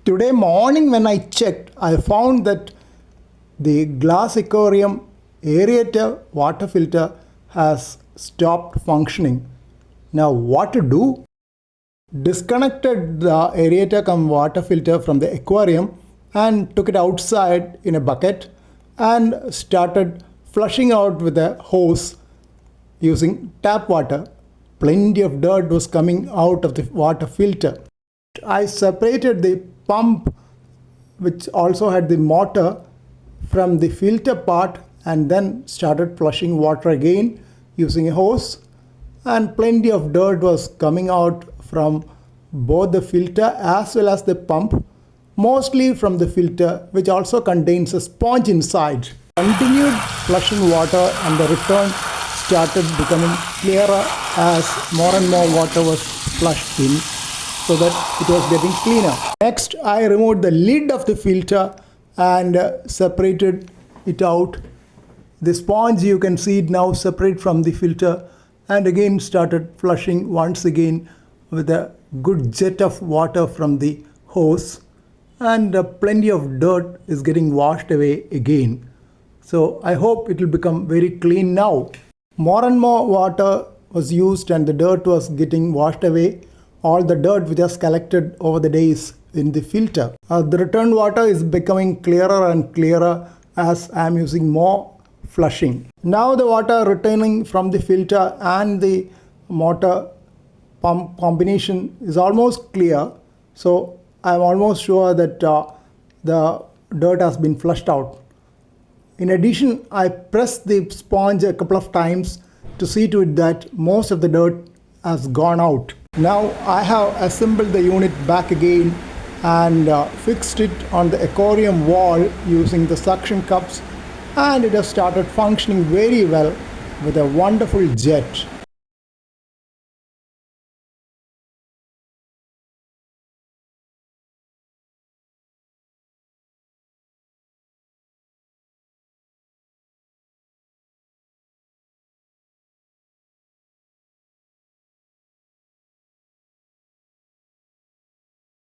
Today morning when I checked, I found that the glass aquarium aerator water filter has stopped functioning. Now what to do? Disconnected the aerator cum water filter from the aquarium and took it outside in a bucket and started flushing out with a hose using tap water. Plenty of dirt was coming out of the water filter. I separated the pump, which also had the motor, from the filter part and then started flushing water again using a hose, and plenty of dirt was coming out from both the filter as well as the pump, mostly from the filter, which also contains a sponge inside. Continued flushing water and the return started becoming clearer as more and more water was flushed in, so that it was getting cleaner. Next, I removed the lid of the filter and separated it out. The sponge, you can see it now separate from the filter, and again started flushing once again with a good jet of water from the hose, and plenty of dirt is getting washed away again. So I hope it will become very clean now. More and more water was used and the dirt was getting washed away. All the dirt which has collected over the days in the filter. The return water is becoming clearer and clearer as I am using more flushing. Now the water returning from the filter and the motor pump combination is almost clear. So I am almost sure that the dirt has been flushed out. In addition, I pressed the sponge a couple of times to see to it that most of the dirt has gone out. Now I have assembled the unit back again and fixed it on the aquarium wall using the suction cups, and it has started functioning very well with a wonderful jet.